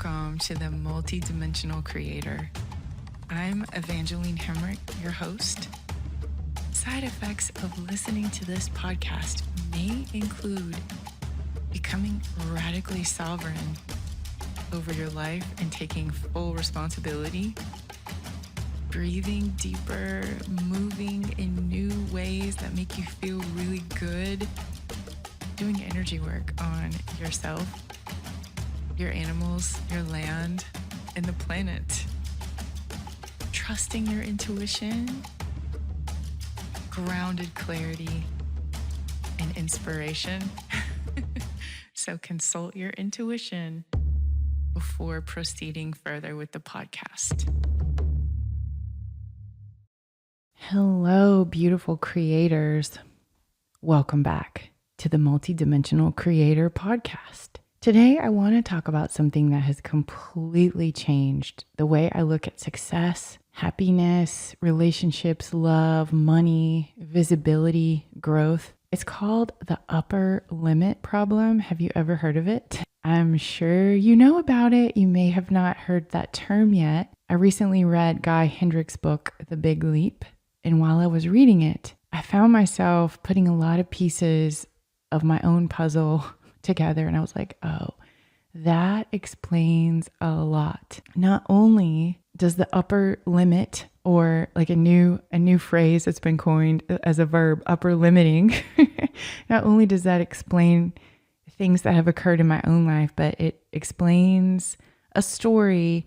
Welcome to the Multidimensional Creator. I'm Evangeline Hemrick, your host. Side effects of listening to this podcast may include becoming radically sovereign over your life and taking full responsibility, breathing deeper, moving in new ways that make you feel really good, doing energy work on yourself, your animals, your land, and the planet. Trusting your intuition, grounded clarity, and inspiration. So consult your intuition before proceeding further with the podcast. Hello, beautiful creators. Welcome back to the Multidimensional Creator podcast. Today, I want to talk about something that has completely changed the way I look at success, happiness, relationships, love, money, visibility, growth. It's called the upper limit problem. Have you ever heard of it? I'm sure you know about it. You may have not heard that term yet. I recently read Gay Hendricks' book, The Big Leap. And while I was reading it, I found myself putting a lot of pieces of my own puzzle together. And I was like, oh, that explains a lot. Not only does the upper limit, or like a new phrase that's been coined as a verb, upper limiting, not only does that explain things that have occurred in my own life, but it explains a story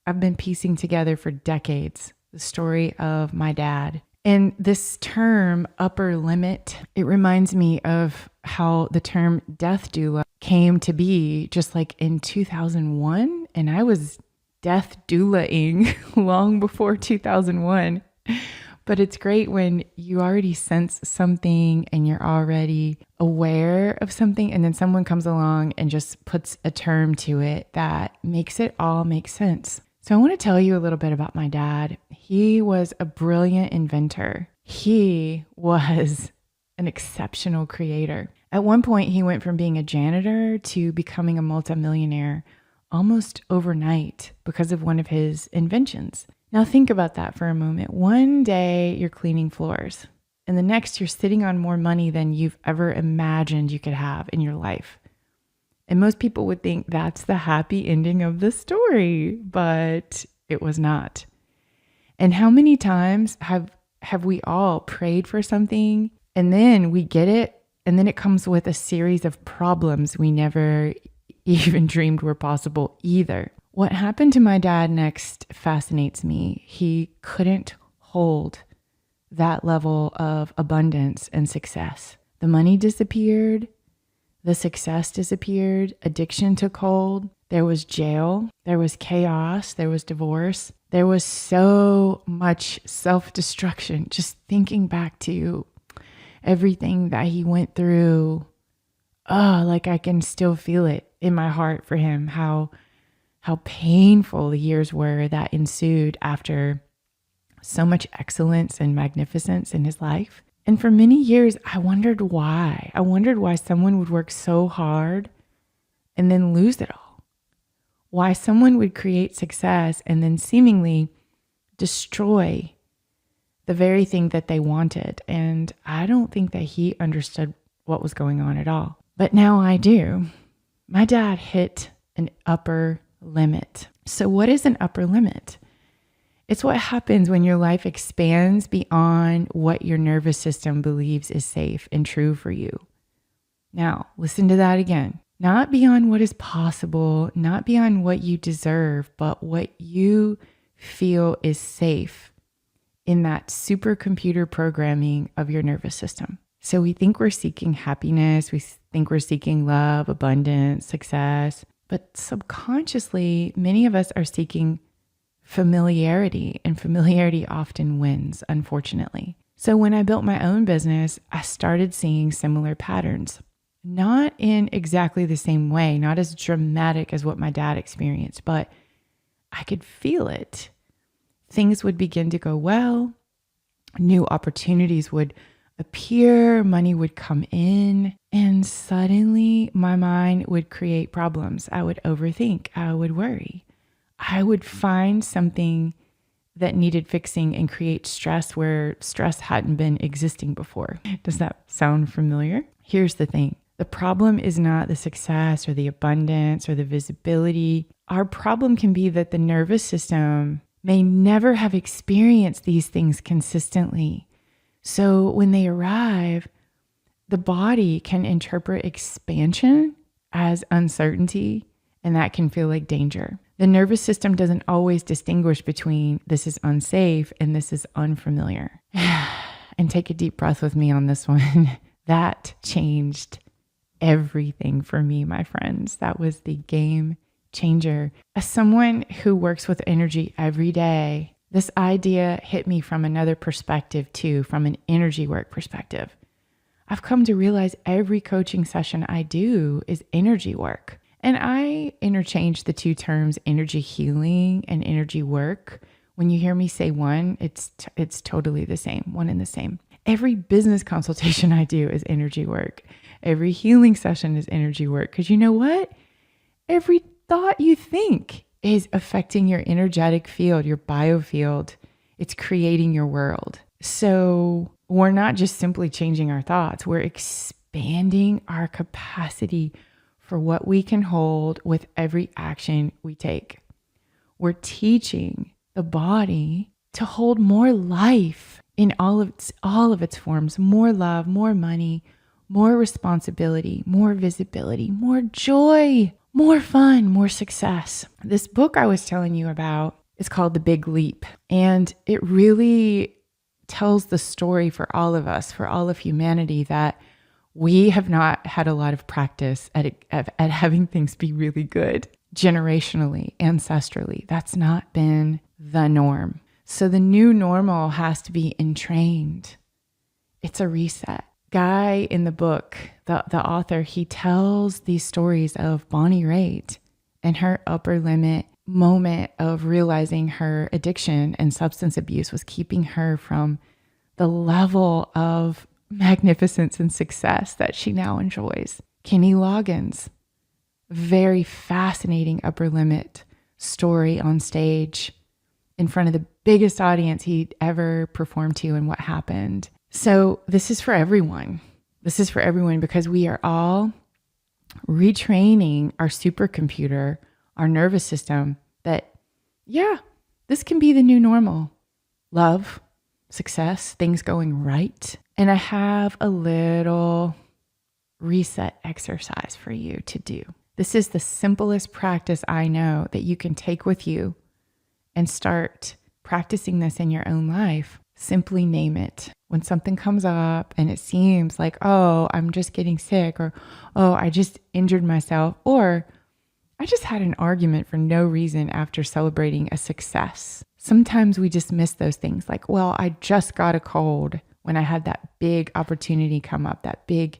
I've been piecing together for decades, the story of my dad. And this term, upper limit, it reminds me of how the term death doula came to be just like in 2001. And I was death doula-ing long before 2001. But it's great when you already sense something and you're already aware of something, and then someone comes along and just puts a term to it that makes it all make sense. So I want to tell you a little bit about my dad. He was a brilliant inventor. He was an exceptional creator. At one point, he went from being a janitor to becoming a multimillionaire almost overnight because of one of his inventions. Now think about that for a moment. One day you're cleaning floors, and the next you're sitting on more money than you've ever imagined you could have in your life. And most people would think that's the happy ending of the story, but it was not. And how many times have we all prayed for something and then we get it, and then it comes with a series of problems we never even dreamed were possible either? What happened to my dad next fascinates me. He couldn't hold that level of abundance and success. The money disappeared. The success disappeared. Addiction took hold. There was jail. There was chaos. There was divorce. There was so much self-destruction. Just thinking back to everything that he went through. Oh, like I can still feel it in my heart for him. How painful the years were that ensued after so much excellence and magnificence in his life. And for many years, I wondered why. I wondered why someone would work so hard and then lose it all. Why someone would create success and then seemingly destroy the very thing that they wanted. And I don't think that he understood what was going on at all. But now I do. My dad hit an upper limit. So what is an upper limit? It's what happens when your life expands beyond what your nervous system believes is safe and true for you. Now, listen to that again. Not beyond what is possible, not beyond what you deserve, but what you feel is safe in that supercomputer programming of your nervous system. So we think we're seeking happiness, we think we're seeking love, abundance, success, but subconsciously, many of us are seeking familiarity, and familiarity often wins, unfortunately. So when I built my own business, I started seeing similar patterns, not in exactly the same way, not as dramatic as what my dad experienced, but I could feel it. Things would begin to go well. New opportunities would appear, money would come in, and suddenly my mind would create problems. I would overthink, I would worry. I would find something that needed fixing and create stress where stress hadn't been existing before. Does that sound familiar? Here's the thing. The problem is not the success or the abundance or the visibility. Our problem can be that the nervous system may never have experienced these things consistently. So when they arrive, the body can interpret expansion as uncertainty, and that can feel like danger. The nervous system doesn't always distinguish between this is unsafe and this is unfamiliar. And take a deep breath with me on this one. That changed everything for me, my friends. That was the game changer. As someone who works with energy every day, this idea hit me from another perspective too, from an energy work perspective. I've come to realize every coaching session I do is energy work. And I interchange the two terms energy healing and energy work. When you hear me say one, it's totally the same, one and the same. Every business consultation I do is energy work. Every healing session is energy work. Because you know what? Every thought you think is affecting your energetic field, your biofield. It's creating your world. So we're not just simply changing our thoughts. We're expanding our capacity for what we can hold with every action we take. We're teaching the body to hold more life in all of its forms, more love, more money, more responsibility, more visibility, more joy, more fun, more success. This book I was telling you about is called The Big Leap, and it really tells the story for all of us, for all of humanity, that we have not had a lot of practice at having things be really good generationally, ancestrally. That's not been the norm. So the new normal has to be entrained. It's a reset. Guy in the book, the author, he tells these stories of Bonnie Raitt and her upper limit moment of realizing her addiction and substance abuse was keeping her from the level of magnificence and success that she now enjoys. Kenny Loggins, very fascinating upper limit story on stage in front of the biggest audience he'd ever performed to and what happened. So this is for everyone. This is for everyone because we are all retraining our supercomputer, our nervous system, that, yeah, this can be the new normal. Love, success, things going right. And I have a little reset exercise for you to do. This is the simplest practice I know that you can take with you and start practicing this in your own life. Simply name it. When something comes up and it seems like, oh, I'm just getting sick, or, oh, I just injured myself, or I just had an argument for no reason after celebrating a success. Sometimes we just miss those things. Like, well, I just got a cold when I had that big opportunity come up, that big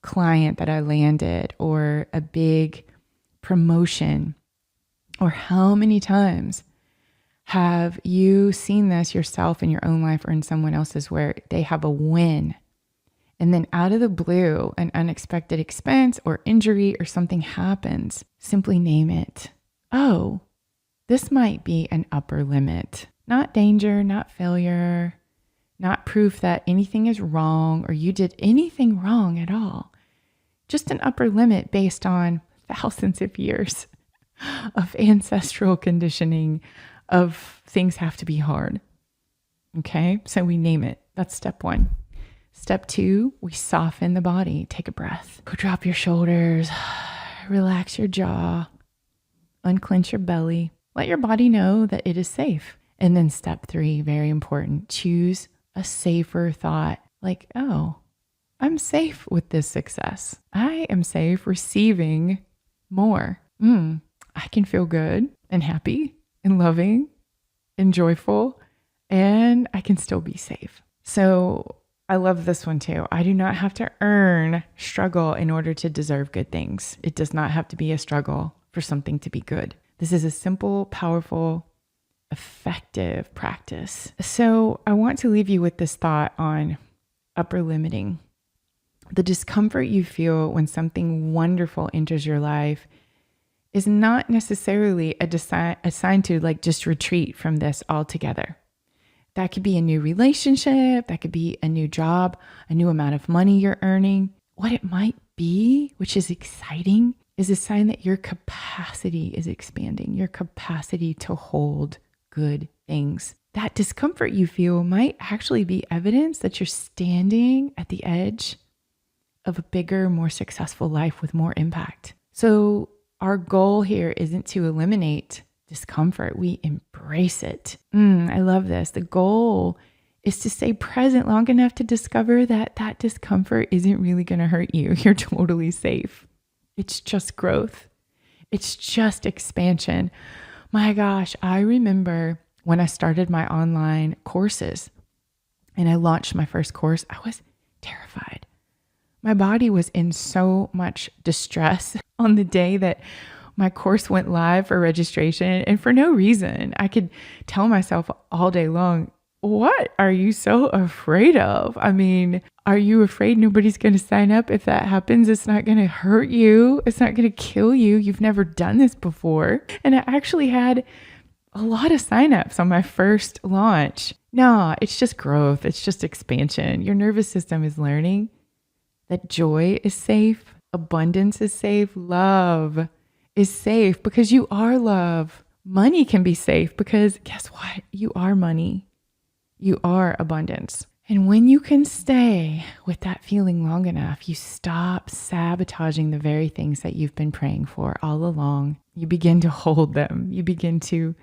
client that I landed, or a big promotion. Or how many times have you seen this yourself in your own life or in someone else's, where they have a win and then out of the blue, an unexpected expense or injury or something happens? Simply name it. Oh, this might be an upper limit. Not danger, not failure, not proof that anything is wrong or you did anything wrong at all. Just an upper limit based on thousands of years of ancestral conditioning of things have to be hard. Okay, so we name it. That's step one. Step two, we soften the body. Take a breath. Go drop your shoulders, relax your jaw, unclench your belly. Let your body know that it is safe. And then step three, very important, choose a safer thought. Like, oh, I'm safe with this success. I am safe receiving more. I can feel good and happy and loving and joyful, and I can still be safe. So I love this one too. I do not have to earn struggle in order to deserve good things. It does not have to be a struggle for something to be good. This is a simple, powerful, effective practice. So I want to leave you with this thought on upper limiting. The discomfort you feel when something wonderful enters your life is not necessarily a sign to like just retreat from this altogether. That could be a new relationship, that could be a new job, a new amount of money you're earning. What it might be, which is exciting, is a sign that your capacity is expanding, your capacity to hold good things. That discomfort you feel might actually be evidence that you're standing at the edge of a bigger, more successful life with more impact. So our goal here isn't to eliminate discomfort. We embrace it. I love this. The goal is to stay present long enough to discover that that discomfort isn't really going to hurt you. You're totally safe. It's just growth. It's just expansion. My gosh, I remember when I started my online courses and I launched my first course, I was terrified. My body was in so much distress on the day that my course went live for registration, and for no reason. I could tell myself all day long, what are you so afraid of? I mean, are you afraid nobody's going to sign up? If that happens, it's not going to hurt you. It's not going to kill you. You've never done this before. And I actually had a lot of signups on my first launch. No, it's just growth. It's just expansion. Your nervous system is learning that joy is safe, abundance is safe, love is safe because you are love. Money can be safe because guess what? You are money. You are abundance. And when you can stay with that feeling long enough, you stop sabotaging the very things that you've been praying for all along. You begin to hold them. You begin to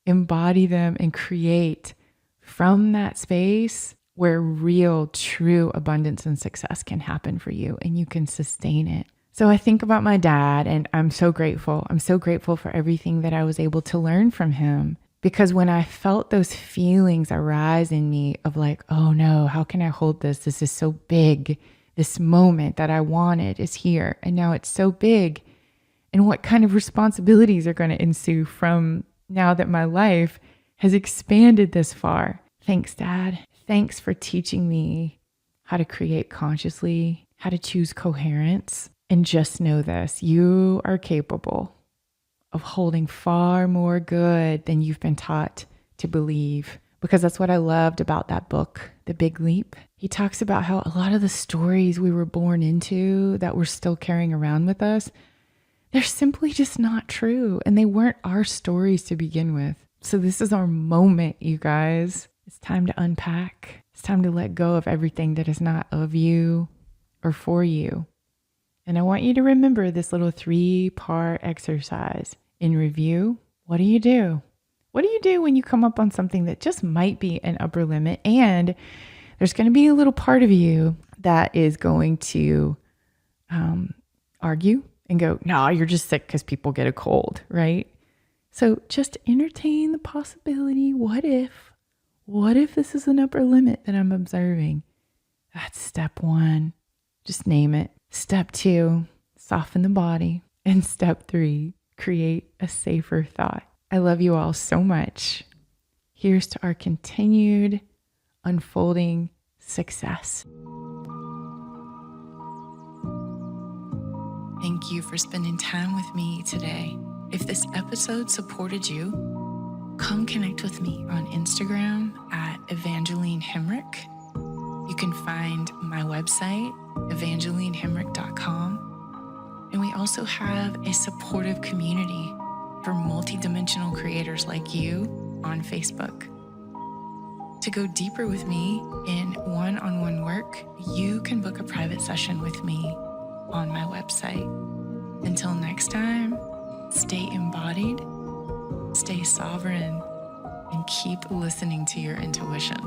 embody them and create from that space where real, true abundance and success can happen for you and you can sustain it. So I think about my dad and I'm so grateful. I'm so grateful for everything that I was able to learn from him. Because when I felt those feelings arise in me of like, oh no, how can I hold this? This is so big. This moment that I wanted is here. And now it's so big. And what kind of responsibilities are going to ensue from now that my life has expanded this far? Thanks, Dad. Thanks for teaching me how to create consciously, how to choose coherence. And just know this, you are capable of holding far more good than you've been taught to believe. Because that's what I loved about that book, The Big Leap. He talks about how a lot of the stories we were born into that we're still carrying around with us, they're simply just not true. And they weren't our stories to begin with. So this is our moment, you guys. It's time to unpack. It's time to let go of everything that is not of you or for you. And I want you to remember this little 3-part exercise. In review, what do you do? What do you do when you come up on something that just might be an upper limit? And there's going to be a little part of you that is going to argue and go, no, you're just sick because people get a cold, right? So just entertain the possibility. What if this is an upper limit that I'm observing? That's step 1. Just name it. Step 2, soften the body. And step 3, create a safer thought. I love you all so much. Here's to our continued unfolding success. Thank you for spending time with me today. If this episode supported you, come connect with me on Instagram at Evangeline Hemrick. You can find my website, evangelinehemrick.com. And we also have a supportive community for multidimensional creators like you on Facebook. To go deeper with me in one-on-one work, you can book a private session with me on my website. Until next time, stay embodied, stay sovereign, and keep listening to your intuition.